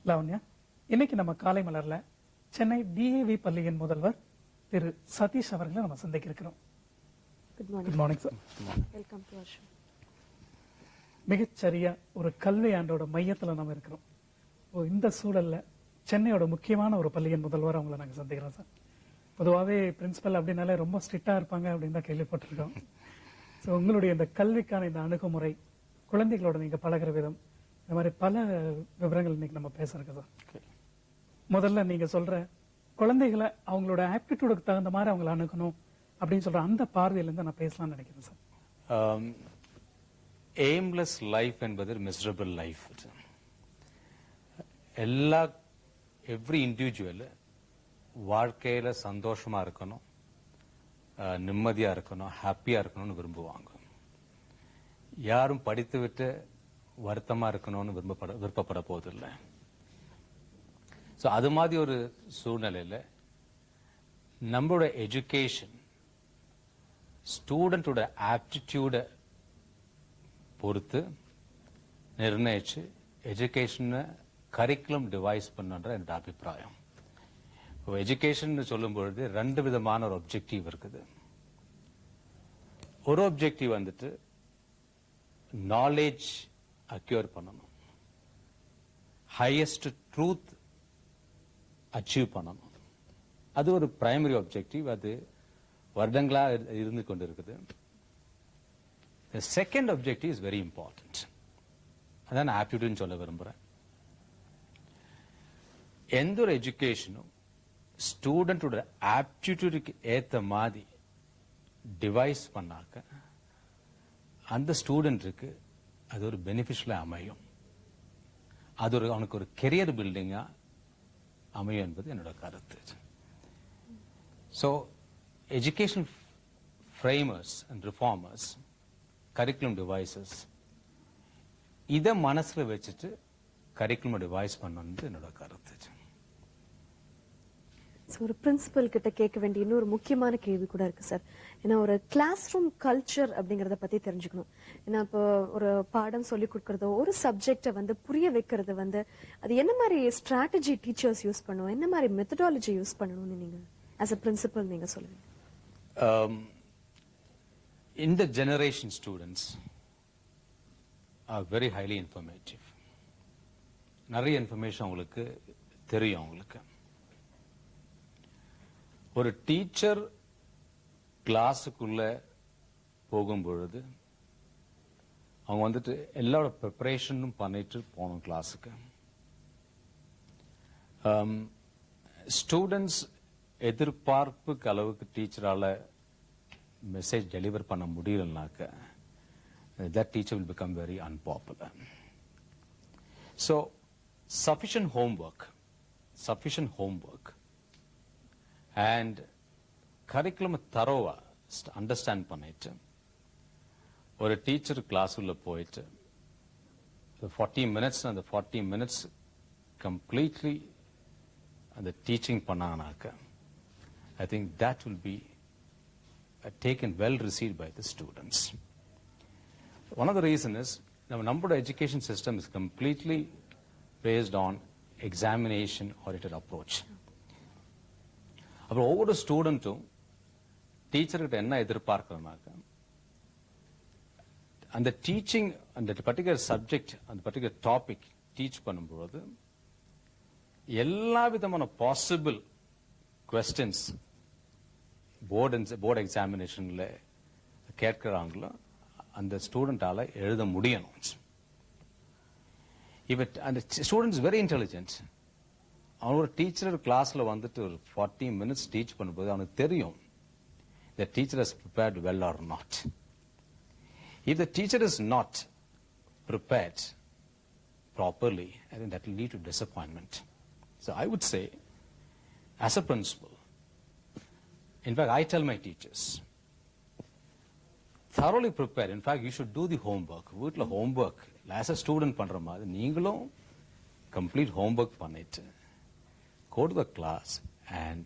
லாவண்யா, இன்னைக்கு நம்ம காலை மலர்ல சென்னை DAV பள்ளியின் முதல்வர் திரு சதீஷ் அவர்களை நம்ம சந்திக்க இருக்கிறோம். Good morning sir. Welcome to our show. மிகச்சரியா ஒரு கல்வி ஆண்டோட மையத்துல நம்ம இருக்கிறோம். இந்த சூழல்ல சென்னையோட முக்கியமான ஒரு பள்ளியின் முதல்வர் அவங்களை நாங்க சந்திக்கிறோம் சார். பொதுவாகவே பிரின்சிபல் அப்படின்னாலே ரொம்ப ஸ்ட்ரிக்டா இருப்பாங்க அப்படின்னு தான் கேள்விப்பட்டிருக்கோம். ஸோ உங்களுடைய இந்த கல்விக்கான இந்த அணுகுமுறை, குழந்தைகளோட நீங்க பழகிற விதம், இந்த மாதிரி பல விவரங்கள் இன்னைக்கு நம்ம பேசுறோம் சார். முதல்ல நீங்க சொல்ற குழந்தைகளை அவங்களோட ஆப்டிடியூடுக்கு தகுந்த மாதிரி அவங்களை அணுகணும் அப்படின்னு சொல்ற அந்த பார்வையில இருந்து நான் பேசலாம்னு நினைக்கிறேன் சார். எய்ம்லெஸ் லைஃப் என்பது மிசரபிள் லைஃப். எவ்ரி இண்டிவிஜுவல் வாழ்க்கையில சந்தோஷமா இருக்கணும், நிம்மதியா இருக்கணும், ஹாப்பியா இருக்கணும்னு விரும்புவாங்க. யாரும் படித்து விட்டு வருத்தமா இருக்கணும்னு விருப்பப்பட போவதில்லை. அது மாதிரி ஒரு சூழ்நிலையில நம்மளோட எஜுகேஷன் ஸ்டூடெண்டோட ஆப்டிடியூட பொறுத்து நிர்ணயிச்சு எஜுகேஷனை கரிக்குலம் டிவைஸ் பண்ணுன்ற என்னோட அபிப்பிராயம். எஜுகேஷன் சொல்லும் பொழுது ரெண்டு விதமான ஒரு ஒப்ஜெக்டிவ் இருக்குது. ஒரு ஒப்ஜெக்டிவ் வந்துட்டு நாலேஜ் அக்யூர் பண்ணணும், ஹையஸ்ட் ட்ரூத் அச்சீவ் பண்ணணும். அது ஒரு பிரைமரி ஒப்ஜெக்டிவ், அது வருடங்களா இருந்து கொண்டு இருக்குது. Second objective is very important. அதான் ஆப்டிடியூட்னு சொல்ல விரும்புறேன். எந்த ஒரு எஜுகேஷனும் ஸ்டூடெண்டோட ஆப்டிடியூடுக்கு ஏத்த மாதிரி டிவைஸ் பண்ணாக்க அந்த ஸ்டூடெண்ட்டுக்கு அது ஒரு பெனிஃபிஷியலா அமையும், அது ஒரு அவனுக்கு ஒரு கெரியர் பில்டிங்கா அமையும் என்பது என்னோட கருத்து. So education framers and reformers, curriculum devices, இதை மனசுல வச்சுட்டு கரிக்குலம் டிவைஸ் பண்ணணும்னு என்னோட கருத்து. ஒரு பிரின்சிபல் கிட்ட கேட்க வேண்டிய இன்னொரு முக்கியமான கேள்வி கூட இருக்கு சார். ஏன்னா ஒரு கிளாஸ் ரூம் கல்ச்சர் அப்படிங்கறத பத்தி தெரிஞ்சுக்கணும். ஏன்னா இப்போ ஒரு பாடம் சொல்லி கொடுக்கறதோ ஒரு சப்ஜெக்ட வந்து புரிய வைக்கிறது வந்து அது என்ன மாதிரி ஸ்ட்ராட்டஜி டீச்சர்ஸ் யூஸ் பண்ணுவோம், என்ன மாதிரி மெத்தடாலஜி யூஸ் பண்ணணும்னு நீங்க ஆஸ் அ பிரின்சிபல் நீங்க சொல்லுவீங்க? இந்த generation students are very highly informative. நிறைய இன்ஃபர்மேஷன் அவங்களுக்கு தெரியும். அவங்களுக்கு ஒரு டீச்சர் கிளாஸுக்குள்ள போகும் பொழுது அவங்க வந்துட்டு எல்லாரோட ப்ரிப்பரேஷனும் பண்ணிட்டு போகணும் கிளாஸுக்கு. ஸ்டூடெண்ட்ஸ் எதிர்பார்ப்புக்கு அளவுக்கு டீச்சரால மெசேஜ் டெலிவர் பண்ண முடியலனாக்க that teacher will become very unpopular. So sufficient homework and curriculum thorough understand பண்ணிட்டு ஒரு டீச்சர் கிளாஸ் உள்ள போயிட்டு 40 minutes அந்த 40 minutes completely அந்த teaching பண்ணானாக்க I think that will be taken well received by the students. One of the reasons is our education system is completely based on examination oriented approach. அப்புறம் ஒவ்வொரு ஸ்டூடெண்ட்டும் டீச்சர்கிட்ட என்ன எதிர்பார்க்கறனாக்க அந்த teaching, அந்த particular subject, அந்த particular topic teach பண்ணும்போது எல்லா விதமான பாசிபிள் குவெஸ்டின்ஸ் போர்டு எக்ஸாமினேஷன்ல கேட்கிறாங்களோ அந்த ஸ்டூடெண்டால எழுத முடியணும். அந்த ஸ்டூடெண்ட் இஸ் வெரி இன்டெலிஜென்ட். அவன் ஒரு டீச்சர் கிளாஸ்ல வந்துட்டு ஒரு 40 minutes டீச் பண்ணும்போது அவனுக்கு தெரியும் the teacher has prepared well or not. If the teacher is not prepared properly, I think that will lead to disappointment. So I would say, as a principal, in fact I tell my teachers, thoroughly prepare. In fact, you should do the homework. வீட்ல homework as a student பண்ற மாதிரி நீங்களும் complete homework பண்ணிட்டு go to the class and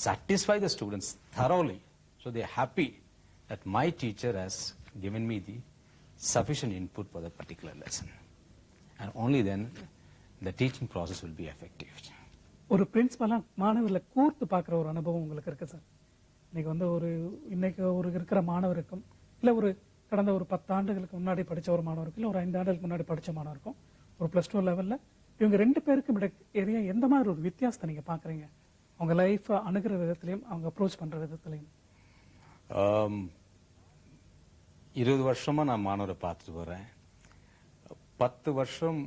satisfy the students thoroughly so they are happy that my teacher has given me the sufficient input for that particular lesson. And only then the teaching process will be effective. ஒரு பிரின்சிபலா மாணவர்களை கூர்த்து பார்க்குற ஒரு அனுபவம் உங்களுக்கு இருக்கு sir. இன்னைக்கு ஒரு இருக்கிற மாணவருக்கும் இல்ல ஒரு கடந்த ஒரு 10 ஆண்டுகளுக்கு முன்னாடி படிச்ச ஒரு மாணவருக்கும் இல்ல ஒரு 5 ஆண்டுகளுக்கு முன்னாடி படிச்ச மாணவருக்கும் ஒரு +2 லெவல்ல இவங்க 2 பேருக்கும் இடையே எந்த மாதிரி ஒரு வித்தியாசத்தை நீங்க பாக்குறீங்க? அவங்க லைஃப் அணுகிற விதத்திலையும் அவங்க அப்ரோச் பண்ற விதத்திலையும். 20 வருஷமா நான் மாணவரை பார்த்துட்டு வரேன். 10 வருஷம்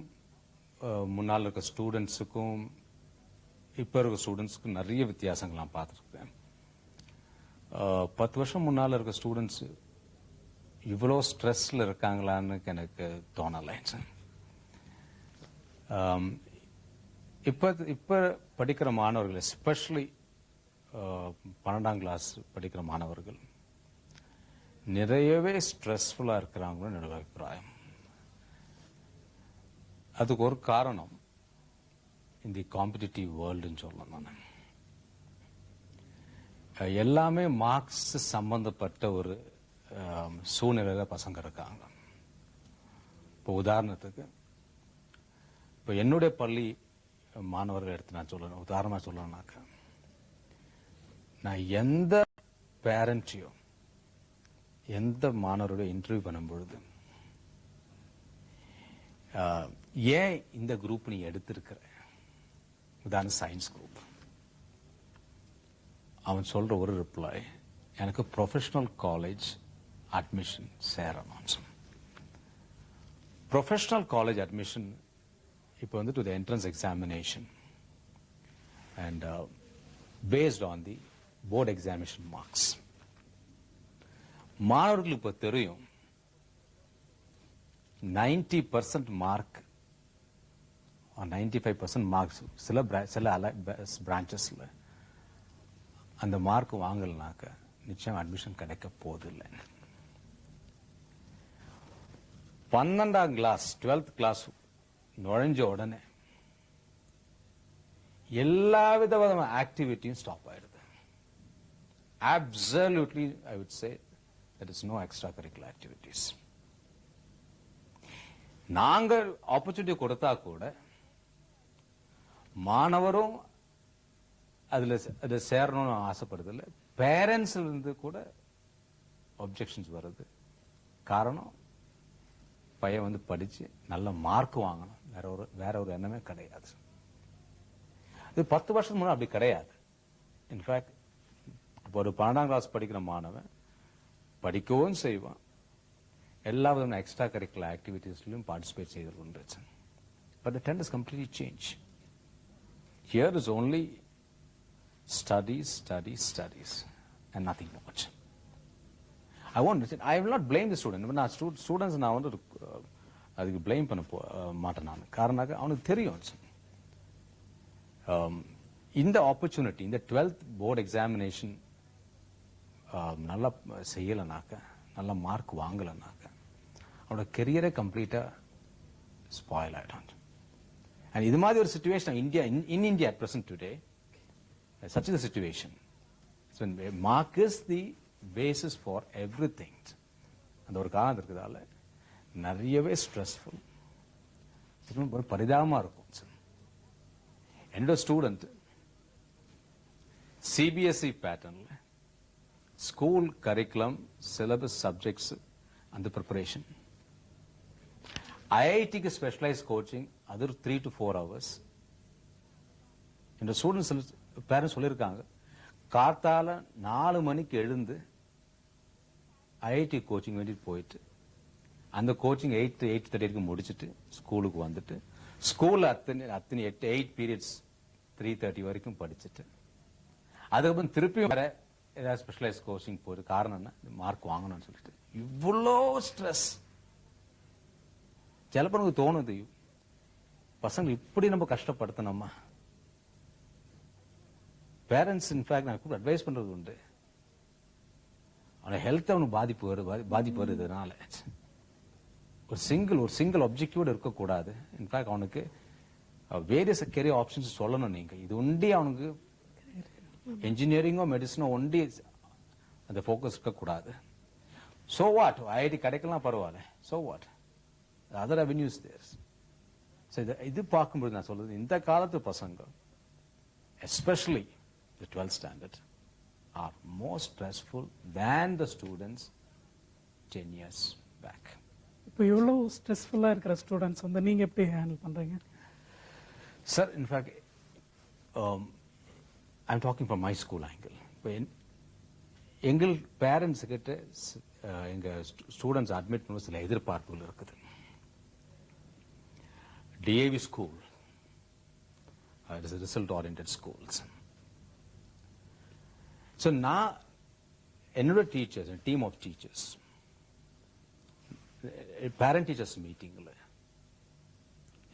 முன்னால் இருக்க ஸ்டூடெண்ட்ஸுக்கும் இப்ப இருக்க ஸ்டூடெண்ட்ஸுக்கும் நிறைய வித்தியாசங்கள் நான் பார்த்துருக்கேன். 10 வருஷம் முன்னால் இருக்க ஸ்டூடெண்ட்ஸ் இவ்வளோ ஸ்ட்ரெஸ்ல இருக்காங்களான்னு எனக்கு தோணலை. இப்ப படிக்கிற மாணவர்கள் எஸ்பெஷலி 12ஆம் கிளாஸ் படிக்கிற மாணவர்கள் நிறையவே ஸ்ட்ரெஸ்ஃபுல்லா இருக்கிறாங்கன்னு என்னோட அபிப்பிராயம். அதுக்கு ஒரு காரணம் இந்த காம்படிட்டிவ் வேர்ல்டுன்னு சொல்லலாம். நான் எல்லாமே மார்க்ஸ் சம்பந்தப்பட்ட ஒரு சூழ்நிலையில பசங்க இருக்காங்க. இப்போ உதாரணத்துக்கு இப்போ என்னுடைய பள்ளி மாணவர்கள் எடுத்து நான் சொல்லணும், உதாரணமா சொல்லணும்னாக்க நான் எந்த பேரண்ட்டையும் எந்த மாணவரோட இன்டர்வியூ பண்ணும் பொழுது ஏன் இந்த குரூப் நீ எடுத்திருக்கிற, உதாரணம் சயின்ஸ் குரூப், அவன் சொல்ற ஒரு ரிப்ளை, எனக்கு ப்ரொஃபஷனல் காலேஜ் அட்மிஷன் சேரணும். ப்ரொஃபஷனல் காலேஜ் அட்மிஷன் இப்போ வந்து to the entrance examination and based on the board examination marks. மாணவர்களுக்கு இப்போ தெரியும் 90% மார்க் 95% மார்க்ஸ் சில பிரான்ச்சஸ்ல அந்த மார்க் வாங்கலனாக்க நிச்சயம் அட்மிஷன் கிடைக்க போதில்லை. 12ஆம் கிளாஸ் 12th கிளாஸ் நுழைஞ்ச உடனே எல்லா விதமான ஆக்டிவிட்டியும் ஸ்டாப் ஆயிடுது. Absolutely, I would say there is no extracurricular activities. நாங்க ஆப்பர்ச்சுனிட்டி கொடுத்தா கூட மாணவரும் அதுல சேரணும்னு ஆசைப்படுது இல்ல, பேரண்ட்ஸ் இருந்து கூட அப்செக்ஷன்ஸ் வருது. காரணம் பையன் வந்து படிச்சு நல்ல மார்க் வாங்கணும், வேற ஒரு எண்ணமே கிடையாது. இது 10 வருஷத்துக்கு முன்னாடி அப்படி கிடையாது. இன்ஃபேக்ட் இப்போ ஒரு 12ஆம் கிளாஸ் படிக்கிற மாணவன் படிக்கவும் செய்வான், எல்லா விதமான எக்ஸ்ட்ரா கரிக்குலர் ஆக்டிவிட்டிஸ்லயும் பார்ட்டிசிபேட் செய்து கொண்டிருச்சு. But the trend is completely change. Here is only studies and nothing much. I will not blame the student. நான் ஸ்டூடெண்ட்ஸ் நான் வந்து அதுக்கு blame பண்ண மாட்டேன். நான் காரணம் அவனுக்கு தெரியும் இந்த ஆப்பர்ச்சுனிட்டி, இந்த 12th போர்டு எக்ஸாமினேஷன் நல்லா செய்யலைனாக்க, நல்ல மார்க் வாங்கலைனாக்க அவனோட கெரியரே கம்ப்ளீட்டா ஸ்பாயில் ஆயிடும். அண்ட் இது மாதிரி ஒரு situation in India at present today, such is the situation. So mark is the basis for everything. அந்த ஒரு காரணம் இருக்கிறதால நிறையவே ஸ்ட்ரெஸ்ஃபுல், ஒரு பரிதாபமா இருக்கும். என்னோட ஸ்டூடெண்ட் சிபிஎஸ்இ பேட்டர்ன்ல ஸ்கூல் கரிக்குலம் சிலபஸ் சப்ஜெக்ட்ஸ் அந்த ப்ரிப்பரேஷன், ஐஐடிக்கு ஸ்பெஷலைஸ் கோச்சிங், அது ஒரு 3 to 4 hours. என்னோட ஸ்டூடெண்ட்ஸ் பேரண்ட்ஸ் சொல்லியிருக்காங்க, கார்த்தால 4 மணிக்கு எழுந்து ஐஐடி கோச்சிங் வேண்டிட்டு போயிட்டு அந்த கோச்சிங் 8:30 முடிச்சுட்டு ஸ்கூலுக்கு வந்துட்டு ஸ்கூல்ல அத்தனை 8 பீரியட்ஸ் 3:30 வரைக்கும் படிச்சுட்டு அதுக்கப்புறம் திருப்பியும் வேற ஏதாவது ஸ்பெஷலைஸ் கோச்சிங் போயிட்டு, காரணம் என்ன, மார்க் வாங்கணும்னு சொல்லிட்டு. இவ்வளோ ஸ்ட்ரெஸ். சிலப்போ தோணுது, பசங்க இப்படி நம்ம கஷ்டப்படுத்தணுமா? பேரண்ட்ஸ் இன்ஃபேக்ட் நான் கூட அட்வைஸ் பண்றது உண்டு, அவன ஹெல்த் அவனுக்கு பாதிப்பு வருதுனால ஒரு சிங்கிள் ஆப்ஜெக்டிவோட இருக்கக்கூடாது. இன்ஃபேக்ட் அவனுக்கு வேரியஸ் கெரியர் ஆப்ஷன்ஸ் சொல்லணும். நீங்க இது ஒண்டி அவனுக்கு இன்ஜினியரிங்கோ மெடிசனோ ஒண்டி அந்த ஃபோக்கஸ் இருக்கக்கூடாது. சோ வாட், ஐஐடி கிடைக்கலாம் பரவாயில்ல, so what, other avenues there. So இது பார்க்கும்போது நான் சொல்றது இந்த காலத்து பசங்க especially the 12th standard are more stressful than the students 10 years back. இப்போ இவ்வளவு ஸ்ட்ரெஸ்ஃபுல்லா இருக்கிற ஸ்டூடெண்ட்ஸ் வந்து நீங்க எப்படி ஹேண்டில் பண்றீங்க? Sir, in fact, I'm talking from my school angle. எங்கள் பேரண்ட்ஸ் கிட்ட எங்க ஸ்டூடெண்ட்ஸ் அட்மிட் பண்ண சில எதிர்பார்ப்புகள் இருக்குது. DAV school, it is a result-oriented schools. So நான் என்னோட teachers, team of teachers, parent teachers மீட்டிங்ல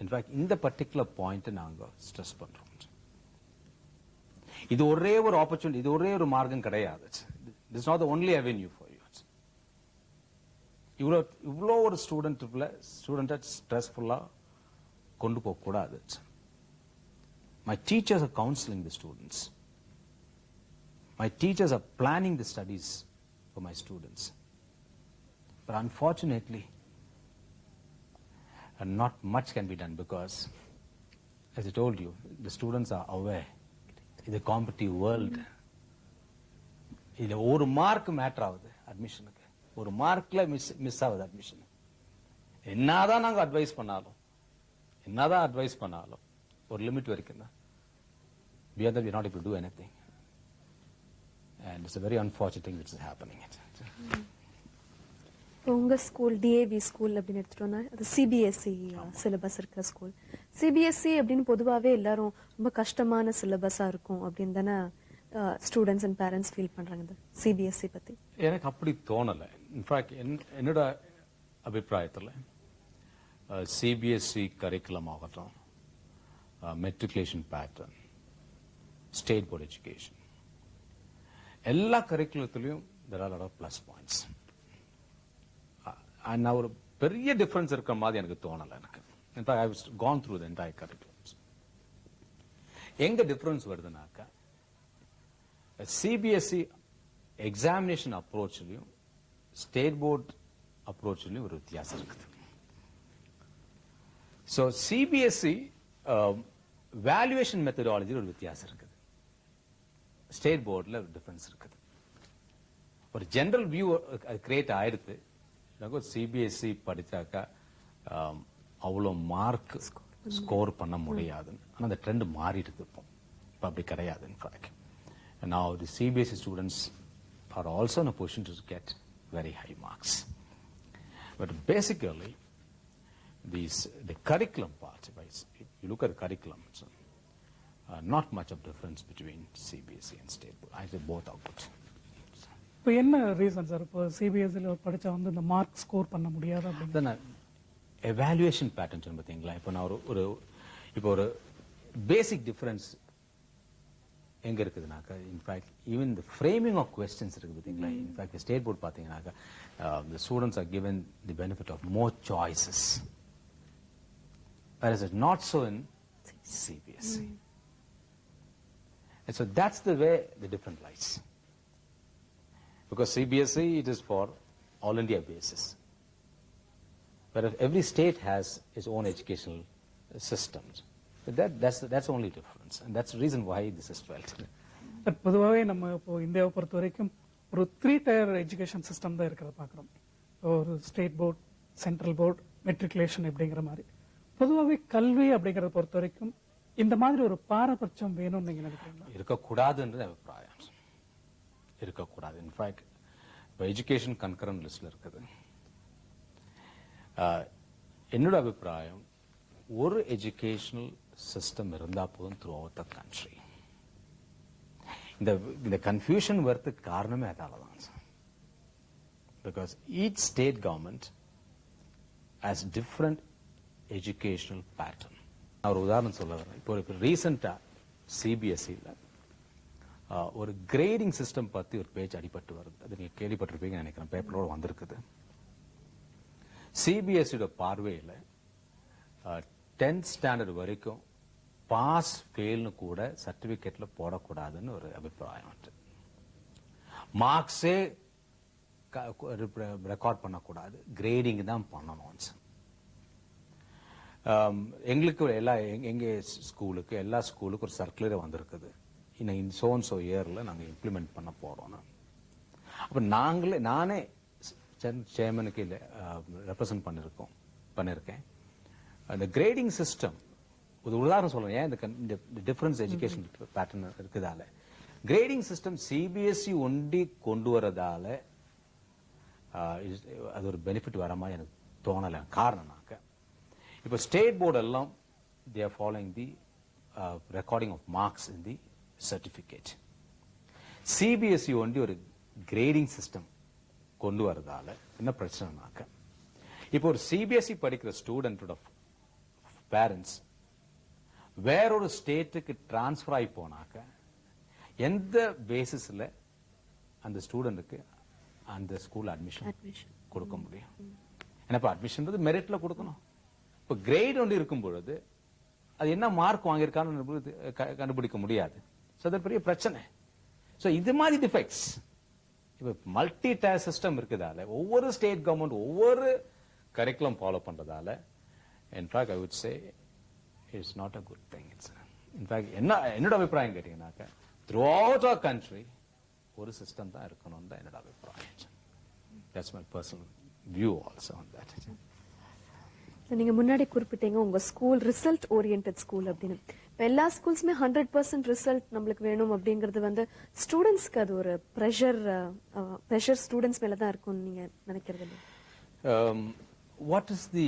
இன்ஃபேக்ட் இந்த பர்டிகுலர் பாயிண்ட் நாங்க ஸ்ட்ரெஸ் பண்றோம். இது ஒரே ஒரு ஆப்பர்ச்சுனிட்டி, இது ஒரே ஒரு மார்க்கம் கிடையாது. This is not the only avenue for you. இவ்வளோ ஒரு ஸ்டூடெண்ட் ஸ்ட்ரெஸ்ஃபுல்லா கொண்டு போக கூடாது. My teachers are counseling the students. My teachers are planning the studies for my students. But unfortunately, not much can be done because, as I told you, the students are aware in the competitive world. இதுல ஒரு mark matter ஆகுது அட்மிஷனுக்கு, ஒரு மார்க்ல miss ஆகுது admission. என்னதான் நாங்க advice பண்ணாலும் ஒரு லிமிட் வரைக்கும் தான். Beyond that, we are not able to do anything. And it's a very unfortunate thing which is happening. உங்க ஸ்கூல் DAV ஸ்கூல் அப்படின்னு எடுத்துட்டோம்னா அது CBSE சிலபஸ் இருக்கிற ஸ்கூல். CBSE அப்படின்னு பொதுவாவே எல்லாரும் ரொம்ப கஷ்டமான சிலபஸா இருக்கும் அப்படின்னு தானே ஸ்டூடெண்ட்ஸ் அண்ட் பேரண்ட்ஸ் ஃபீல் பண்றாங்க இந்த CBSE பத்தி? எனக்கு அப்படி தோணல. இன்ஃபேக்ட் என்னோட அபிப்பிராயத்தில் CBSE கரிக்குலம் ஆகட்டும், matriculation pattern, state board education, எல்லா கரிக்குலத்திலையும் there are a lot of plus points. நான் ஒரு பெரிய டிஃபரன்ஸ் இருக்கிற மாதிரி எனக்கு தோணல. எனக்கு in fact I have gone through the entire curriculums. எங்க டிஃபரன்ஸ் வருதுனாக்கா CBSE எக்ஸாமினேஷன் அப்ரோச்லயும் ஸ்டேட் போர்ட் அப்ரோச்லயும் ஒரு வித்தியாசம் இருக்குது. ஸோ CBSE வேல்யூவேஷன் மெத்தடாலஜி ஒரு வித்தியாசம் இருக்குது, ஸ்டேட் போர்டில் ஒரு டிஃபரன்ஸ் இருக்குது. ஒரு ஜெனரல் வியூ கிரியேட் ஆயிடுது. CBSE படிச்சாக்கா அவ்வளோ மார்க் ஸ்கோர் பண்ண முடியாது. ஆனால் அந்த ட்ரெண்ட் மாறிடுது. இப்போ அப்படி கிடையாது. In fact now the CBSE students are also in a position to get very high marks. But basically, the curriculum part, if you look at the curriculum, not much of difference between CBSE and state board. I say both are good. இப்போ என்ன reason sir இப்போ CBSE படிச்சா வந்து இந்த mark score பண்ண முடியாது அப்படின்னு? Evaluation pattern பார்த்தீங்களா? இப்போ நான் ஒரு பேசிக் டிஃபரன்ஸ் எங்க இருக்குதுனாக்கா, in fact even the framing of questions இருக்கு பார்த்தீங்களா? இன்ஃபேக்ட் ஸ்டேட் போர்ட் பார்த்தீங்கன்னாக்கா the students are given the benefit of more choices, whereas it's not so in CBSE. And so that's the way the difference lies. Because CBSE, it is for all India basis, whereas every state has its own educational systems. That's the only difference, and that's the reason why this is 12th. பொதுவாகவே நம்ம இப்போ இந்தியாவை பொறுத்த வரைக்கும் ஒரு 3 tier education system தான் இருக்கிறத பார்க்குறோம். ஒரு state board, central board, matriculation அப்படிங்கிற மாதிரி. பொதுவாகவே கல்வி அப்படிங்கறத பொறுத்த வரைக்கும் இந்த மாதிரி ஒரு பாரபட்சம் வேணும்னு நீங்க நினைக்கிறீங்களா? இருக்கக்கூடாதுன்றது அபிப்பிராயம். இருக்கக்கூடாது. இன்ஃபேக்ட் இப்போ எஜுகேஷன் கன்கரண்ட் லிஸ்ட்ல இருக்குது. என்னோட அபிப்பிராயம், ஒரு எஜுகேஷனல் சிஸ்டம் இருந்தா போதும் த்ரூ அவுட் த கண்ட்ரி. இந்த கன்ஃபியூஷன் வரதுக்கு காரணமே அதால தான். Because each state government has different educational pattern. நான் ஒரு உதாரணம் சொல்ல வரேன். இப்போ ரீசெண்டா CBSEல ஒரு கிரேடிங் சிஸ்டம் பத்தி ஒரு பேஜ் அடிபட்டு வருது. அது நீங்க கேள்விப்பட்டிருப்பீங்கன்னு நினைக்கிறேன், பேப்பரோட வந்திருக்குது. CBSE பார்வையில 10th ஸ்டாண்டர்ட் வரைக்கும் பாஸ் ஃபெயில்னு கூட சர்டிபிகேட்ல போடக்கூடாதுன்னு ஒரு அபிப்பிராயம். மார்க்ஸே ரெக்கார்ட் பண்ணக்கூடாது, கிரேடிங் தான் பண்ணணும். எங்களுக்கு எங்க ஸ்கூலுக்கு எல்லா ஸ்கூலுக்கு ஒரு சர்க்குலரே வந்திருக்குது. இன்னும் சோ இயர்ல நாங்க இம்ப்ளிமெண்ட் பண்ண போறோம். அப்ப நானே சேர்மனுக்கு ரெப்ரசன்ட் பண்ணிருக்கேன். அந்த கிரேடிங் சிஸ்டம் ஒரு உதாரணம் சொல்றேன். ஏன் இந்த டிஃபரன்ஸ் எஜுகேஷன் பேட்டர்ன் இருக்குதால கிரேடிங் சிஸ்டம் சிபிஎஸ்இ ஒண்டி கொண்டு வரதால அது ஒரு பெனிஃபிட் வர மாதிரி எனக்கு தோணல. காரணம்னாக்க இப்ப ஸ்டேட் போர்டு எல்லாம் they are following the recording of marks in the certificate. CBSE ஒண்டி ஒரு கிரேடிங் சிஸ்டம் கொண்டு வரதால என்ன பிரச்சனைனாக்க இப்போ ஒரு சிபிஎஸ்இ படிக்கிற ஸ்டூடெண்டோட பேரண்ட்ஸ் வேறொரு ஸ்டேட்டுக்கு டிரான்ஸ்பர் ஆகி போனாக்க எந்த பேசிஸ்ல அந்த ஸ்டூடெண்ட்டுக்கு அந்த ஸ்கூல் அட்மிஷன் கொடுக்க முடியும்? ஏன்னா அட்மிஷன் மெரிட்ல கொடுக்கணும். இப்ப கிரேட் ஒன்று இருக்கும் பொழுது அது என்ன மார்க் வாங்கியிருக்கான்னு கண்டுபிடிக்க முடியாது. அது பெரிய பிரச்சனை. இது மாதிரி டிஃபெக்ட்ஸ் இப்ப மல்டி டயர் சிஸ்டம் இருக்குதால ஒவ்வொரு ஸ்டேட் கவர்மெண்ட் ஒவ்வொரு கரிக்குலம் ஃபாலோ பண்றதால in fact I would say it's not a good thing. In fact என்னோட அபிப்பிராயம் கேட்டீங்கன்னாக்க த்ரூ அவுட் அவர் கண்ட்ரி ஒரு சிஸ்டம் தான் இருக்கணும் தான் என்னோட அபிப்பிராயம். That's my personal view also on that. நீங்க முன்னாடி குறிப்பிட்டீங்க உங்க ஸ்கூல் ரிசல்ட் ஓரியன்டட் ஸ்கூல் அப்படின்னு. இப்ப எல்லா ஸ்கூல்ஸுமே 100% ரிசல்ட் நம்மளுக்கு வேணும் அப்படிங்கறது ஸ்டூடெண்ட்ஸ்க்கு அது ஒரு ப்ரெஷர் ஸ்டூடெண்ட்ஸ் மேல தான் இருக்கும் நீங்க நினைக்கிறது? What is the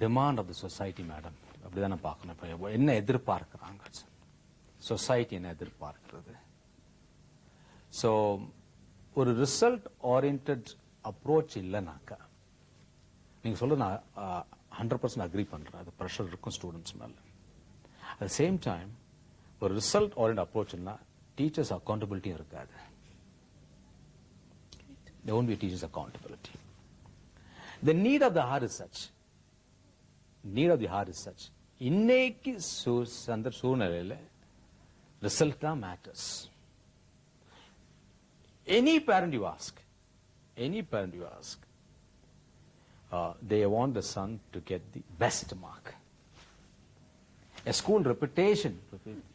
demand of the society madam? அப்படிதான் நான் பார்க்கணும். இப்ப என்ன எதிர்பார்க்கிறாங்க சொசைட்டி, என்ன எதிர்பார்க்கிறது? சோ ஒரு ரிசல்ட் ஓரியன்டட் அப்ரோச் இல்லைனாக்கா நீங்க சொல்ல நான் 100% அக்ரி பண்றேன். அது ப்ரெஷர் இருக்கும் ஸ்டூடெண்ட்ஸ் மேல. அட் சேம் டைம் ஒரு ரிசல்ட் ஓரியன்ட் அப்ரோச் இல்லைனா டீச்சர்ஸ் அக்கௌண்டபிலிட்டியும் இருக்காது. There won't be teachers accountability. The need of the heart is such. இன்னைக்கு சூழ்நிலையில ரிசல்ட் தான் matters. Any parent you ask, they want the son to get the best mark. A school reputation,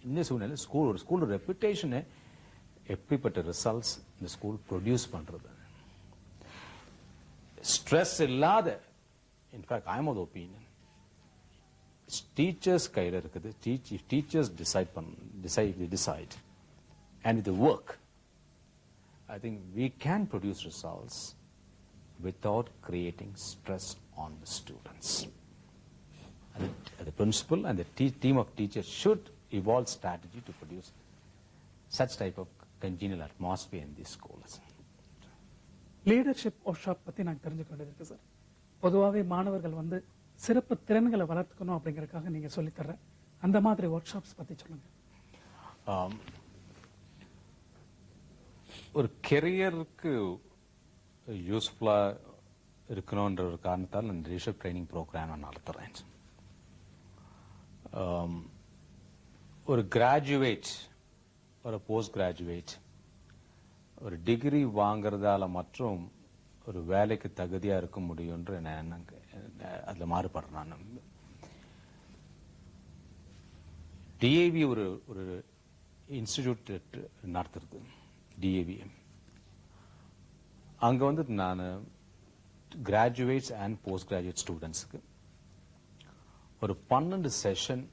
in school reputation எப்படிப்பட்ட results இந்த school produce பண்றது. Stress இல்லாத, in fact I am of the opinion teachers கையில இருக்குது. Teachers decide and with the work I think we can produce results without creating stress on the students. And the principal and the team of teachers should evolve strategy to produce such type of congenial atmosphere in these schools. Leadership work shop பத்தி நான் தெரிஞ்சுக்க வேண்டியது இருக்கு sir. பொதுவாகவே மாணவர்கள் சிறப்பு திறன்களை வளர்த்துக்கணும் அப்படிங்கறதுக்காக நீங்க சொல்லித்தர அந்த மாதிரி ஒர்க் ஷாப்ஸ் பத்தி சொல்லுங்க. ஒரு கெரியருக்கு யூஸ்ஃபுல்லா இருக்கணும்ன்ற ஒரு காரணத்தால் நான் லீடர்ஷிப் ட்ரைனிங் ப்ரோக்ராம் நான் நடத்துறேன். ஒரு கிராஜுவேட், ஒரு போஸ்ட் கிராஜுவேட் ஒரு டிகிரி வாங்குறதால மற்றும் ஒரு வேலைக்கு தகுதியா இருக்க முடியும்ன்ற அதுல மாறுபடுறேன் நான். டிஏவி ஒரு இன்ஸ்டிடியூட் நடத்துறது, டிஏவி. அங்க நான் கிராஜுவேட்ஸ் அண்ட் போஸ்ட் கிராஜுவேட் ஸ்டூடெண்ட்ஸுக்கு ஒரு 12 செஷன்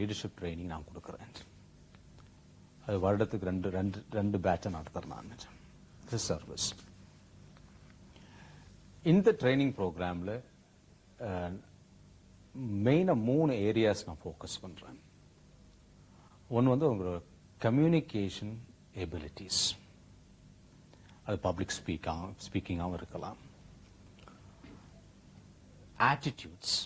லீடர்ஷிப் ட்ரைனிங் நான் கொடுக்குறேன். அது வருடத்துக்கு ரெண்டு பேட்சை நடத்துறேன் நான். சர்வீஸ் இந்த ட்ரைனிங் ப்ரோக்ராம்ல மெயினா 3 ஏரியாஸ் நான் ஃபோக்கஸ் பண்றேன். ஒன்னு உங்களோட கம்யூனிகேஷன் எபிலிட்டிஸ், அது பப்ளிக் ஸ்பீக்கிங்காகவும் இருக்கலாம். ஆட்டிடியூட்ஸ்,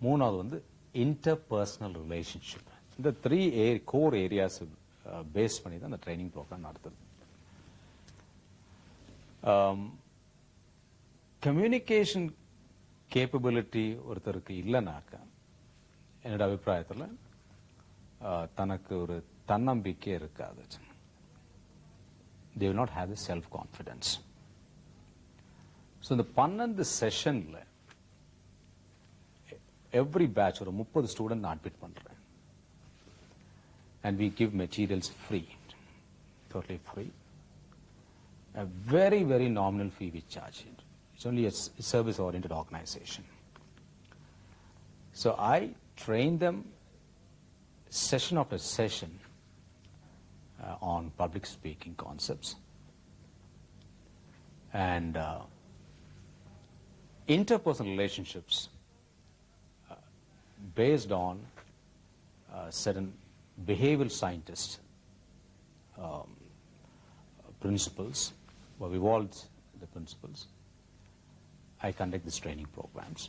மூணாவது இன்டர்பர்சனல் ரிலேஷன்ஷிப். இந்த 3 கோர் ஏரியாஸ் பேஸ் பண்ணி தான் அந்த ட்ரைனிங் ப்ரோக்ராம் நடத்துது. கம்யூனிகேஷன் கேப்பபிலிட்டி ஒருத்தருக்கு இல்லைனாக்கா என்னோட அபிப்பிராயத்தில் தனக்கு ஒரு தன்னம்பிக்கை இருக்காது. They will not have the self-confidence. So இந்த 12 செஷன்ல எவ்ரி பேட்ச் ஒரு 30 ஸ்டூடெண்ட் நான் அட்மிட் பண்றேன். And we give materials free, totally free. A very, very nominal fee we charge. It's only a service-oriented organization. So I train them session after session on public speaking concepts and interpersonal relationships based on certain behavioral scientist principles, or evolved the principles. I conduct these training programs.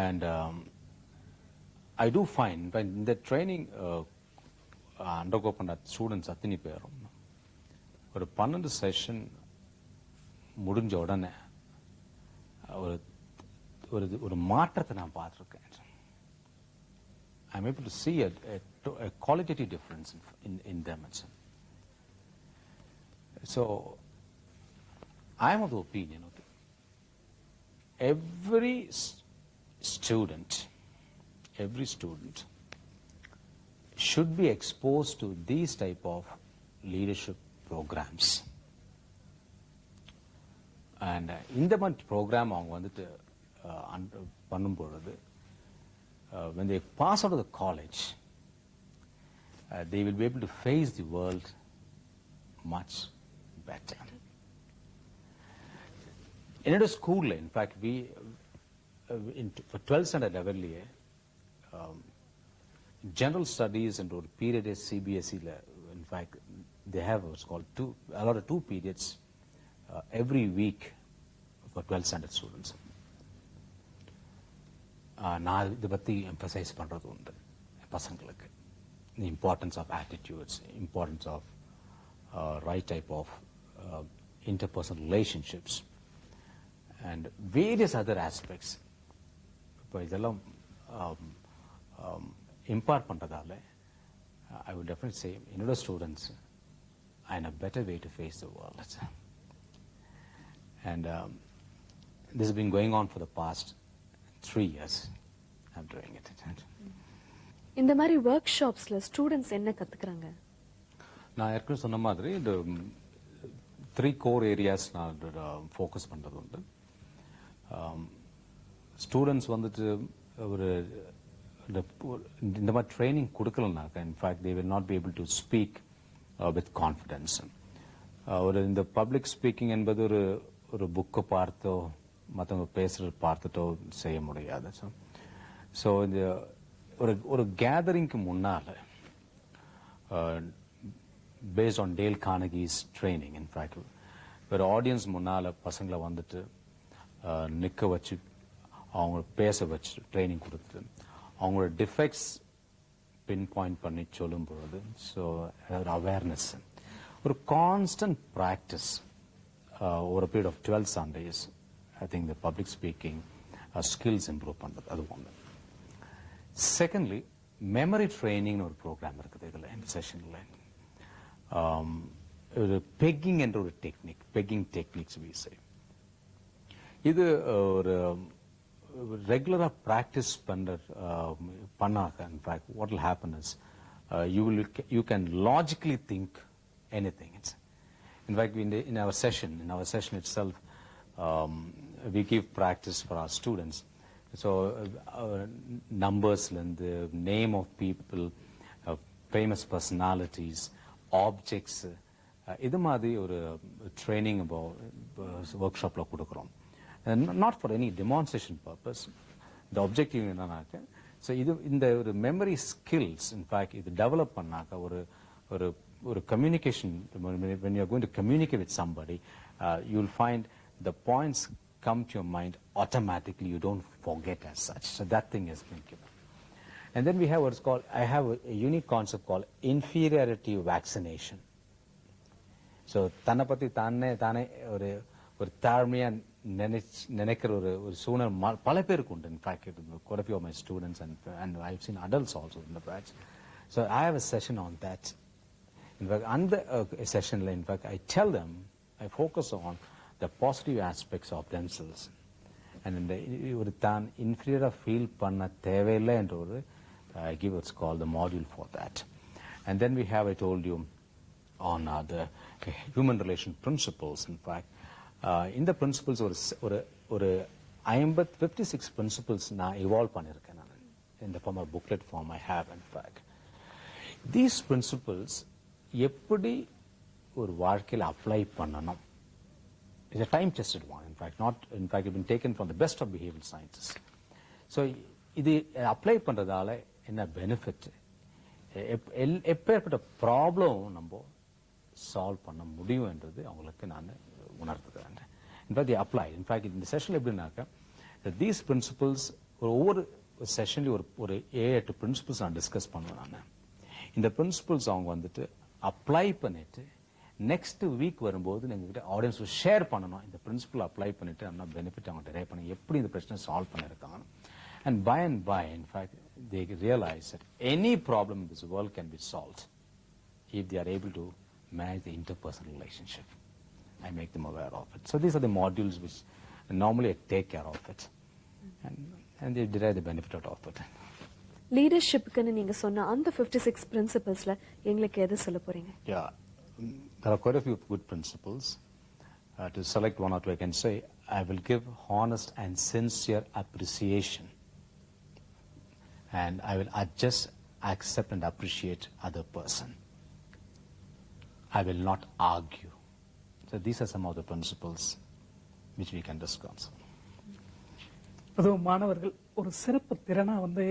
And I do find when the training undergo பண்ண students அத்தனை பேரும் ஒரு 12 session முடிஞ்ச உடனே ஒரு மாற்றத்தை நான் பார்த்துருக்கேன். I'm able to see a qualitative difference in them. So I'm of the opinion, okay, every student should be exposed to these type of leadership programs. And இந்த மாதிரி program அவங்க வந்துட்டு பண்ணும் பொழுது when they pass out of the college, they will be able to face the world much better. In a school, in fact, we for 12th standard level, general studies and or period is CBSE. In fact, they have what's called a lot of 2 periods every week for 12th standard students. நான் இதை பற்றி emphasise பண்ணுறது உண்டு பசங்களுக்கு. The importance of attitudes, importance of right type of interpersonal relationships and various other aspects. இப்போ இதெல்லாம் impart பண்ணுறதால I would definitely say என்னோட students are in a better way to face the world. And this has been going on for the past 3 years. I'm doing it. இந்த மாதிரி work ஷாப்ஸ்ல students என்ன கத்துக்கறாங்க? நான் ஏற்கனவே சொன்ன மாதிரி இந்த 3 கோர் ஏரியாஸ் நான் ஃபோக்கஸ் பண்றது உண்டு. ஸ்டூடெண்ட்ஸ் வந்துட்டு ஒரு இந்த மாதிரி ட்ரைனிங் கொடுக்கலனாக்கா in fact they will not be able to speak with confidence. ஒரு இந்த பப்ளிக் ஸ்பீக்கிங் என்பது ஒரு புக்கை பார்த்தோ மற்றவங்க பேசுறது பார்த்துட்டோ செய்ய முடியாது. ஸோ இந்த ஒரு கேதரிங்க்கு முன்னால based on Dale Carnegie's training in fact ஒரு ஆடியன்ஸ் முன்னால பசங்களை வந்துட்டு நிற்க வச்சு அவங்க பேச வச்சு ட்ரைனிங் கொடுத்து அவங்களோட டிஃபெக்ட்ஸ் பின் பாயிண்ட் பண்ணி சொல்லும் பொழுது ஸோ அவேர்னஸ் ஒரு constant practice over a period of 12 Sundays, I think the public speaking skills improve பண்றது அது ஒன்று. செகண்ட்லி மெமரி ட்ரைனிங் ஒரு ப்ரோக்ராம் இருக்குது இதில் இந்த செஷனில். ஒரு பெக்கிங் என்ற ஒரு டெக்னிக், பெக்கிங் டெக்னிக்ஸ் வீசை இது ஒரு ரெகுலராக ப்ராக்டிஸ் பண்ணாக்க in fact what will happen is you can logically think anything. In fact, in our session itself, we give practice for our students. So, numbers and the name of people, famous personalities, objects. இது மாதிரி ஒரு training about workshopல கொடுக்கிறோம். Not for any demonstration purpose. The objective என்னன்னாக்க, so இந்த ஒரு memory skills, in fact, இது develop பண்ணாக்க ஒரு communication, when you're going to communicate with somebody, you'll find the points come to your mind automatically. You don't forget as such. So that thing has been given. And then we have what's called, I have a unique concept called inferiority vaccination. So tanapati தானே ஒரு தாழ்மையா நினைக்கிற ஒரு சூழல் பல பேருக்கு உண்டு. In fact, quite a few of my students and I've seen adults also in the batch. So I have a session on that. In fact, on the session, in fact, I tell them, I focus on the positive aspects of themselves. And in the ஒரு தான் inferior feel பண்ண தேவையில்லை என்ற ஒரு I give what's called the module for that. And then we have, I told you, on the human relation principles. In fact, in the principles ஒரு 56 principles நான் evolve பண்ணியிருக்கேன் நான். In the form of booklet form I have, in fact. These principles எப்படி ஒரு வாழ்க்கையில் apply பண்ணணும். It's a time-tested one, in fact. It's been taken from the best of behavioral sciences. So, இது apply பண்றதால என்ன benefit, எப்பேற்பட்ட problem நம்ம solve பண்ண முடியும் என்றது அவங்களுக்கு நான் உணர்த்துக்கிறேன். In fact the apply. இன்ஃபேக்ட் இந்த செஷன்ல எப்படின்னாக்கா, தீஸ் பிரின்சிபல்ஸ் ஒவ்வொரு செஷன்லயும் ஒரு 7-8 பிரின்சிபல்ஸ் நான் டிஸ்கஸ் பண்ணுவேன். நான் இந்த பிரின்சிபல்ஸ் அவங்க வந்துட்டு அப்ளை பண்ணிட்டு நெக்ஸ்ட் வீக் வரும்போது எங்ககிட்ட ஆடியன்ஸ் ஷேர் பண்ணணும். இந்த பிரின்சிபல் அப்ளை பண்ணிட்டு நம்ம பெனிஃபிட் அவங்க டெரைவ் பண்ணி எப்படி இந்த பிரச்சனை சால்வ் பண்ணிருக்காங்க. And by, in fact, they realize that any problem in this world can be solved if they are able to manage the interpersonal relationship. I make them aware of it. So these are the modules which normally I take care of it, and they derive the benefit out of it. லீடர்ஷிப்க்குன்னு நீங்க சொன்ன அந்த 56 பிரின்சிபல்ஸ்ல எங்களுக்கு எது சொல்ல போறீங்க? Yeah, there are quite a few good principles. To select one or two, I can say I will give honest and sincere appreciation. And I will just accept and appreciate other person. I will not argue. So these are some of the principles which we can discuss. அதுவும் மாணவர்கள் ஒரு சிறப்பு திறனா வந்து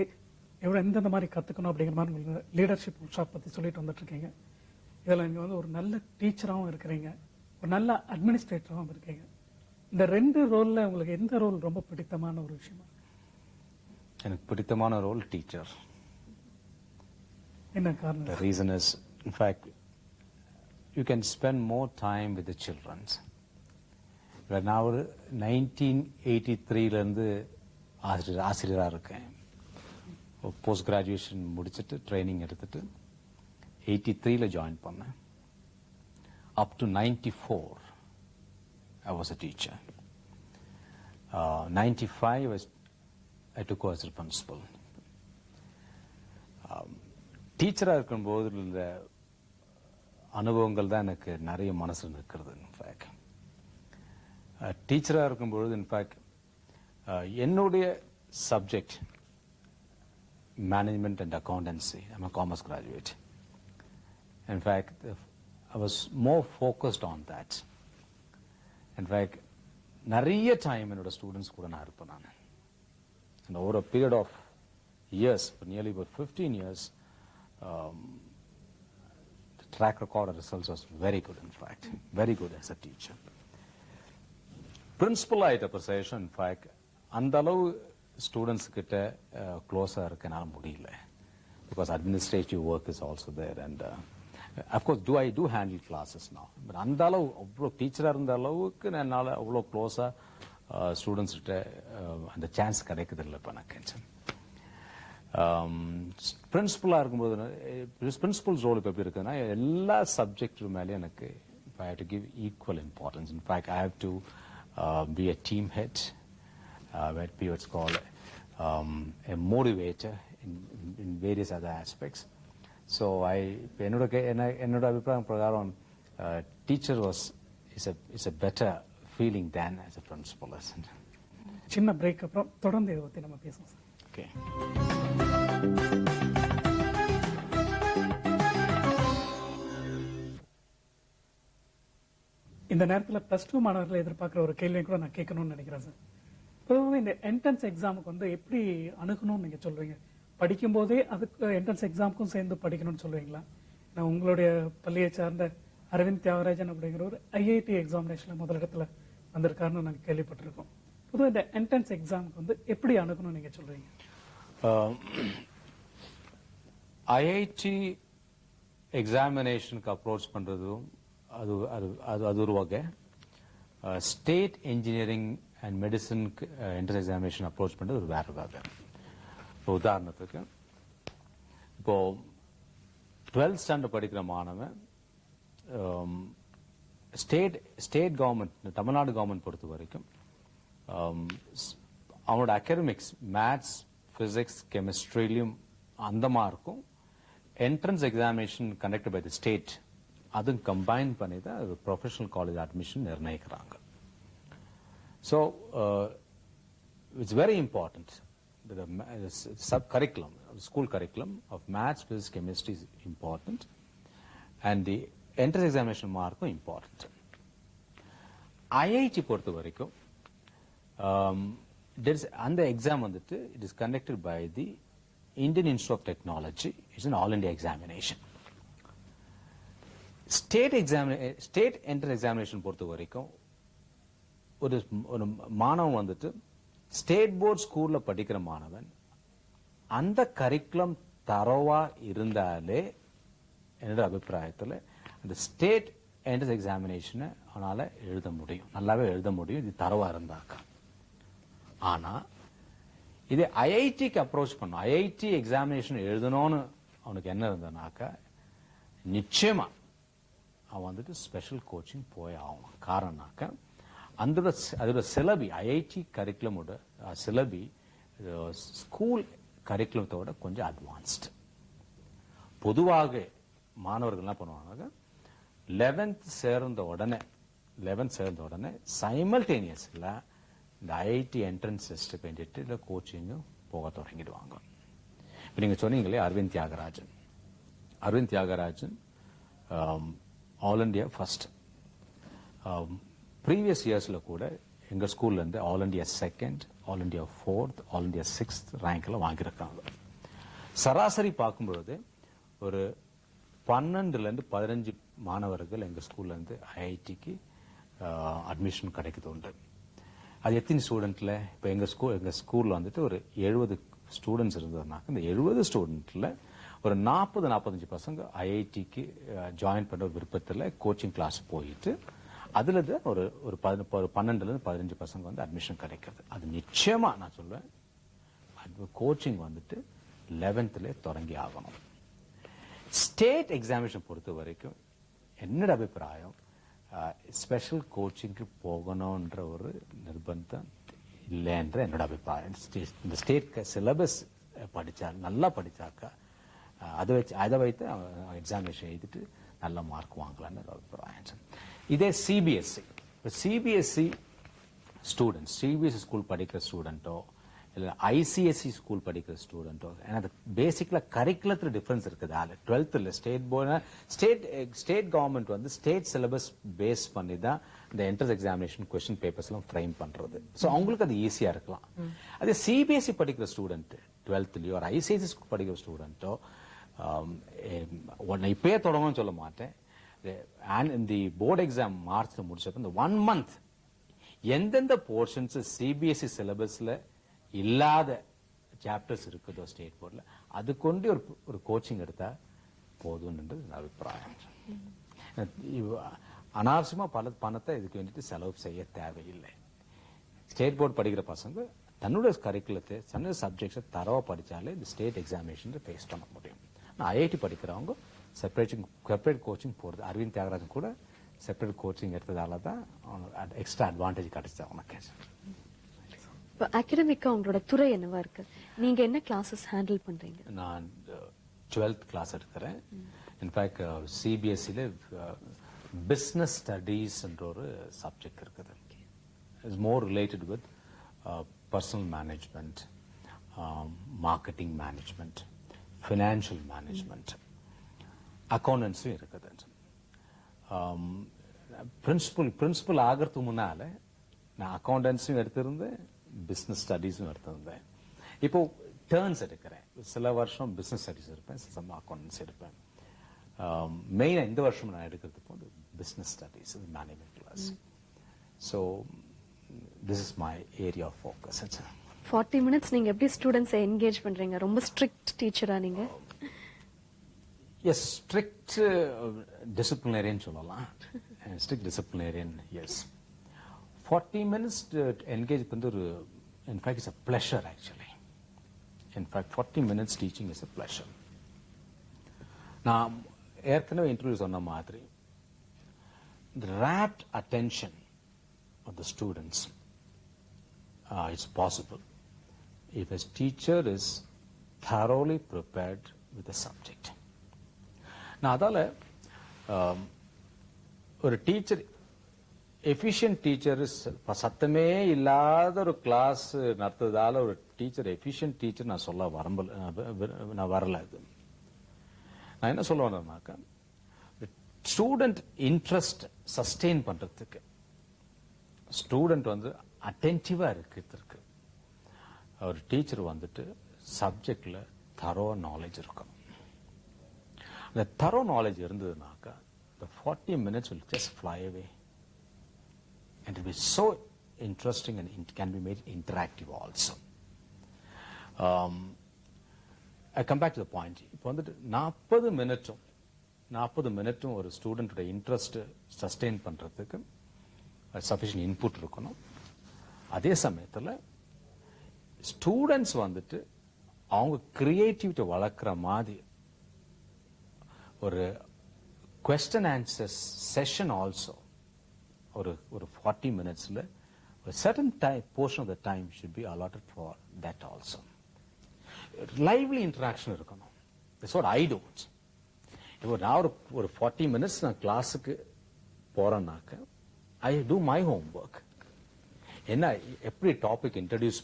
எந்தெந்த மாதிரி கத்துக்கணும் அப்படிங்கிற மாதிரி லீடர்ஷிப் ஒர்க்ஷாப் பத்தி சொல்லிட்டு வந்துட்டு இருக்கீங்க. இதுல நீங்க வந்து ஒரு நல்ல டீச்சராகவும் இருக்கிறீங்க, ஒரு நல்ல அட்மினிஸ்ட்ரேட்டராகவும் இருக்கீங்க. இந்த 2 ரோல்ல உங்களுக்கு எந்த ரோல் ரொம்ப பிடித்தமான ஒரு விஷயமா? எனக்கு பிடித்தமான ரோல் டீச்சர். என்ன காரணம்? The reason is, in fact, you can spend more time with the children. நான் ஒரு 1983ல இருந்து ஆசிரியரா இருக்கேன். போஸ்ட் கிராஜுவேஷன் முடிச்சிட்டு ட்ரைனிங் எடுத்துட்டு 83ல ஜாயின் பண்ணேன். Up to 94 I was a teacher. 95 I took over as a principal. டீச்சரா இருக்கும்போது இந்த அனுபவங்கள் தான் எனக்கு நிறைய மனசுல நிற்கிறது. இன்ஃபேக்ட் டீச்சரா இருக்கும்பொழுது இன்ஃபேக்ட் என்னுடைய subject management and accountancy. I'm a commerce graduate. In fact, I was more focused on that. In fact, நிறைய டைம் என்னோட ஸ்டூடெண்ட்ஸ் கூட நான் இருப்பேன் நான். And over a period of years, for nearly about 15 years, the track record of results was very good, in fact. Very good as a teacher. Principal ஆயிட்ட position, in fact, அந்த அளவு students கிட்ட க்ளோஸாக இருக்கனால முடியல. Because administrative work is also there. And of course, I do handle classes now. But அந்த அளவு அவ்வளோ டீச்சராக இருந்த அளவுக்கு என்னால் அவ்வளோ க்ளோஸாக ஸ்டூடெண்ட்ஸ் கிட்ட அந்த சான்ஸ் கிடைக்குது இல்லை இப்போ எனக்கு. பிரின்சிபலாக இருக்கும்போது பிரின்சிபல்ஸ் ரோல் இப்போ எப்படி இருக்குதுன்னா எல்லா சப்ஜெக்ட் மேலேயும் எனக்கு I have to give equal importance. In fact I have to be a team head, be what's called a motivator in various other aspects. So என்னோட அபிப்பிராயம் பிரகாரம் teacher is a better feeling than as a principal. சின்ன break அப்புறம் தொடர்ந்து இதை பத்தி நம்ம பேசுவோம் சார். Okay. இந்த நேரத்துல +2 மாணவர்களை எதிர்பார்க்கிற ஒரு கேள்வியை கூட நான் கேட்கணும்னு நினைக்கிறேன் சார். பொதுவாக இந்த என்ட்ரன்ஸ் எக்ஸாமுக்கு வந்து எப்படி அணுகணும்னு நீங்க சொல்றீங்க? படிக்கும் போதே அதுக்கு என்ட்ரன்ஸ் எக்ஸாமுக்கும் சேர்ந்து படிக்கணும்னு சொல்லுவீங்களா? நான் உங்களுடைய பள்ளியை சார்ந்த அரவிந்த் தியாகராஜன் அப்படிங்கிற ஒரு ஐஐடி எக்ஸாமினேஷன்ல முதலிடத்துல வந்திருக்காருன்னு நாங்கள் கேள்விப்பட்டிருக்கோம். பொதுவாக இந்த என்ட்ரன்ஸ் எக்ஸாமுக்கு வந்து எப்படி அணுகணும்னு நீங்க சொல்றீங்க? ஐஐடி எக்ஸாமினேஷனுக்கு அப்ரோச் பண்றதும் அது ஒரு வகை. ஸ்டேட் இன்ஜினியரிங் அண்ட் மெடிசனுக்கு என்ட்ரன்ஸ் எக்ஸாமினேஷன் அப்ரோச் பண்றது ஒரு வேற வகை. இப்போ உதாரணத்துக்கு இப்போ 12th ஸ்டாண்டர்ட் படிக்கிற மாணவன் ஸ்டேட் கவர்மெண்ட், தமிழ்நாடு கவர்மெண்ட் பொறுத்த வரைக்கும் அவனோட அகாடமிக்ஸ் மேத்ஸ், பிசிக்ஸ், கெமிஸ்ட்ரியிலும் அந்த மார்க்கும் entrance examination conduct by the state அதுவும் கம்பைன் பண்ணி தான் ப்ரொஃபஷனல் காலேஜ் அட்மிஷன் நிர்ணயிக்கிறாங்க. So it's very important. Sub-curriculum, school curriculum of maths, physics, chemistry is important, and the entrance examination mark is important. IIT பொறுத்த வரைக்கும் அந்த exam வந்துட்டு it is conducted by the Indian Institute of Technology. It's an all India examination. State entrance examination பொறுத்த வரைக்கும் ஒரு மாணவன் வந்துட்டு state board ஸ்கூல்ல படிக்கிற மாணவன் அந்த கரிக்குலம் தரவா இருந்தாலே என்னோட அபிப்பிராயத்தில் அந்த ஸ்டேட் என்ட்ரன்ஸ் எக்ஸாமினேஷனை அவனால எழுத முடியும், நல்லாவே எழுத முடியும், இது தரவா இருந்தாக்கா. ஆனா இது ஐஐடிக்கு அப்ரோச் பண்ணும், ஐஐடி எக்ஸாமினேஷன் எழுதணும்னு அவனுக்கு என்ன இருந்தனாக்கா நிச்சயமா அவன் வந்துட்டு ஸ்பெஷல் கோச்சிங் போய் ஆகணும். காரணம்னாக்கா அதோட சிலபி, ஐஐடி கரிக்குலமோட சிலபி ஸ்கூல் கரிக்குலத்தோட கொஞ்சம் அட்வான்ஸ்டு. பொதுவாக மாணவர்கள் என்ன பண்ணுவாங்க, 11th சேர்ந்த உடனே சைமல்டேனியஸ்ல இந்த ஐஐடி என்ட்ரன்ஸ் டெஸ்ட் வேண்டிட்டு இல்லை கோச்சிங்கும் போக தொடங்கிடுவாங்க. இப்போ நீங்க சொன்னீங்களே Aravind Thiyagarajan all India first. Previous இயர்ஸ்ல கூட எங்க ஸ்கூல்ல இருந்து all India second, all India fourth, all India 6th ரேங்க்ல வாங்கியிருக்காங்க. சராசரி பார்க்கும்பொழுது ஒரு 12ல இருந்து 15 மாணவர்கள் எங்க ஸ்கூல்ல இருந்து ஐஐடிக்கு அட்மிஷன் கிடைக்குது உண்டு. அது எத்தனை ஸ்டூடெண்ட்ல, இப்போ எங்க ஸ்கூல்ல வந்துட்டு ஒரு 70 ஸ்டூடெண்ட்ஸ் இருந்ததுனாக்க இந்த 70 ஸ்டூடெண்ட்ல ஒரு 40-45 பசங்க ஐஐடிக்கு ஜாயின் பண்ற விருப்பத்தில் கோச்சிங் கிளாஸ் போயிட்டு அதுல ஒரு 12ல இருந்து 15 பசங்க வந்து அட்மிஷன் கிடைக்கிறது. அது நிச்சயமா நான் சொல்லுவேன், கோச்சிங் வந்துட்டு 11th தொடங்கி ஆகணும். ஸ்டேட் எக்ஸாமினேஷன் பொறுத்த வரைக்கும் என்னோட அபிப்பிராயம் ஸ்பெஷல் கோச்சிங்க்கு போகணும்ன்ற ஒரு நிர்பந்தம் இல்லைன்ற என்னோட அபிப்பிராயம். இந்த ஸ்டேட் சிலபஸ் நல்லா படிச்சாக்கா அதை வைத்து எக்ஸாமினேஷன் எழுதிட்டு நல்ல மார்க் வாங்கலாம்னு அபிப்பிராயம். இதே சிபிஎஸ்சி ஸ்டூடெண்ட்ஸ், சிபிஎஸ்சி ஸ்கூல் படிக்கிற ஸ்டூடெண்டோ இல்ல ஐசிஎஸ்சி ஸ்கூல் படிக்கிற ஸ்டூடெண்டோ, ஏன்னா பேசிக்கலா கரிக்குலத்துல டிஃபரன்ஸ் இருக்குது. 12th ஸ்டேட் கவர்மெண்ட் வந்து ஸ்டேட் சிலபஸ் பேஸ் பண்ணி தான் இந்த என்ட்ரன்ஸ் எக்ஸாமினேஷன் கொஸ்டின் பேப்பர்ஸ் எல்லாம் ஃப்ரேம் பண்றது. சோ அவங்களுக்கு அது ஈஸியா இருக்கலாம். அதே சிபிஎஸ்சி படிக்கிற ஸ்டூடெண்ட் 12thலயோ ஒரு ஐசிஎஸ்சி ஸ்கூல் படிக்கிற ஸ்டூடெண்டோ இப்பயே தொடங்கணும்னு சொல்ல மாட்டேன். இந்த போர்டு எக்ஸாம் மார்ச்ல முடிச்சப்ப இந்த 1 month எந்தெந்த போர்ஷன்ஸ் சிபிஎஸ்சி சிலபஸ்ல இல்லாத சாப்டர்ஸ் இருக்குதோ ஸ்டேட் போர்ட்ல அது கொண்டு ஒரு கோச்சிங் எடுத்தா போதும்ன்றது அபிப்பிராயம். அனாவசியமா பல பணத்தை இதுக்கு வேண்டிட்டு செலவு செய்ய தேவையில்லை. ஸ்டேட் போர்டு படிக்கிற பசங்க தன்னோட கரிக்குலத்தை தன்னோட சப்ஜெக்ட்ஸை தரவா படிச்சாலே இந்த ஸ்டேட் எக்ஸாமினேஷன் ஃபேஸ் பண்ண முடியும். ஐஐடி படிக்கிறவங்க செப்பரேட் கோச்சிங் போறது. அரவிந்த் தியாகராஜன் கூட செப்பரேட் கோச்சிங் எடுத்ததால தான் எக்ஸ்ட்ரா அட்வான்டேஜ் கிடைச்சது அவனுக்கு. இப்போ அகாடமிக்கா உங்களோட துறை என்னவா இருக்கு? நீங்க என்ன கிளாஸஸ் ஹேண்டில் பண்றீங்க? நான் 12th கிளாஸ் எடுக்கிறேன். இன்ஃபேக்ட் சிபிஎஸ்சில பிசினஸ் ஸ்டடீஸ் என்ற ஒரு சப்ஜெக்ட் இருக்குது. It's more related with personnel management, marketing management, financial management, அக்கௌண்டன்ஸும் இருக்குது. பிரின்சிபல் ஆகிறதுக்கு முன்னால நான் அக்கௌண்டன்ஸும் எடுத்திருந்தேன், பிசினஸ் ஸ்டடீஸும் எடுத்திருந்தேன். இப்போ டர்ன்ஸ் எடுக்கிறேன். சில வருஷம் பிசினஸ் ஸ்டடீஸ் இருப்பேன், சில அக்கௌண்டன்ஸ் எடுப்பேன். மெயினா இந்த வருஷம் நான் எடுக்கிறது போது business studies management class. So this is my area of focus. 40 minutes நீங்க எப்படி ஸ்டூடெண்ட்ஸை என்கேஜ் பண்றீங்க? ரொம்ப ஸ்ட்ரிக்ட் டீச்சரா நீங்க? எஸ், ஸ்ட்ரிக்ட் டிசிப்ளினரியன் சொல்லலாம். Strict disciplinarian, yes. 40 minutes engage வந்து ஒரு in fact it's a pleasure actually. In fact 40 minutes teaching is a pleasure. நான் ஏற்கனவே இன்டர்வியூ சொன்ன மாதிரி the rapt attention of the students is possible if a teacher is thoroughly prepared with the subject. நான் அதால ஒரு teacher efficient teacher சத்தமே இல்லாத ஒரு கிளாஸ் நடத்துறதால ஒரு டீச்சர் எஃபிஷியன்ட் டீச்சர் நான் சொல்ல நான் வரல. இது நான் என்ன சொல்ல வரேன்னாக்கா, ஸ்டூடெண்ட் இன்ட்ரெஸ்ட் சஸ்டெயின் பண்றதுக்கு ஸ்டூடெண்ட் வந்து அட்டென்டிவா இருக்கிறதுக்கு ஒரு டீச்சர் வந்துட்டு சப்ஜெக்ட்ல தரோ நாலேஜ் இருக்கணும். அந்த தரோ knowledge இருந்ததுனாக்கா the 40 minutes will just fly away. And it will be so interesting and it can be made interactive also. I come back to the point. இப்போ வந்துட்டு 40 மினிட்டும் ஒரு ஸ்டூடெண்டோட இன்ட்ரெஸ்ட் சஸ்டெயின் பண்றதுக்கு சஃபிஷியன்ட் இன்புட் இருக்கணும். அதே சமயத்தில் ஸ்டூடெண்ட்ஸ் வந்துட்டு அவங்க creativity வளர்க்குற மாதிரி ஒரு question answer session also ஒரு 40 minutesல a certain time portion of the time should be allotted for that also. lively interaction இருக்கணும். That's what I do. இப்போ நான் ஒரு 40 minutes நான் கிளாஸுக்கு போறேன்னாக்க I do my homework. என்ன எப்படி டாபிக் இன்ட்ரடியூஸ்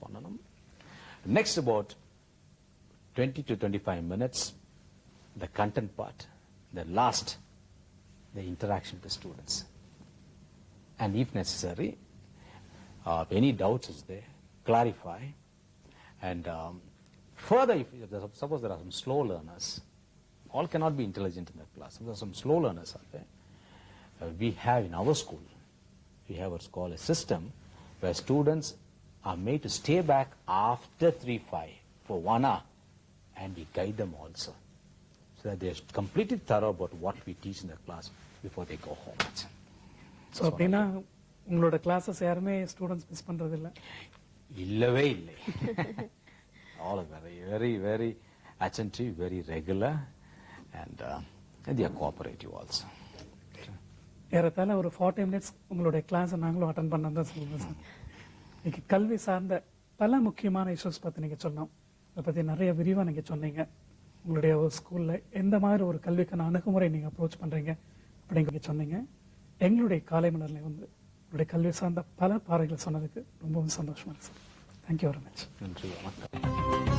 பண்ணணும். Next about 20 to 25 minutes the content part, the last, the interaction with the students. And if necessary, if any doubts is there, clarify. And further, if suppose there are some slow learners, all cannot be intelligent in that class. There are some slow learners out there. We have in our school, we have what's called a system where students are made to stay back after 3-5 for 1 hour, and we guide them also. So that they are completely thorough about what we teach in the class before they go home. So அப்படின்னா உங்களோட classes யாருமே students miss பண்றது இல்ல? இல்லவே இல்லை. All are very very attentive, very regular, and they are cooperative also. ஏறத்தாழ ஒரு 40 minutes உங்களுடைய கிளாஸ் நாங்களும் அட்டெண்ட் பண்ணதான் தான் சொல்லுங்க சார். இன்னைக்கு கல்வி சார்ந்த பல முக்கியமான இஷ்யூஸ் பத்தி நீங்க சொன்னோம். அதை பத்தி நிறைய விரிவா நீங்க சொன்னீங்க. உங்களுடைய ஸ்கூல்ல எந்த மாதிரி ஒரு கல்விக்கான அணுகுமுறை நீங்க அப்ரோச் பண்றீங்க அப்படிங்க சொன்னீங்க. எங்களுடைய காலை மலர்ல வந்து உங்களுடைய கல்வி சார்ந்த பல பார்வைகளை சொன்னதுக்கு ரொம்பவும் சந்தோஷமா இருக்கு சார். Thank you very much. நன்றி, வணக்கம்.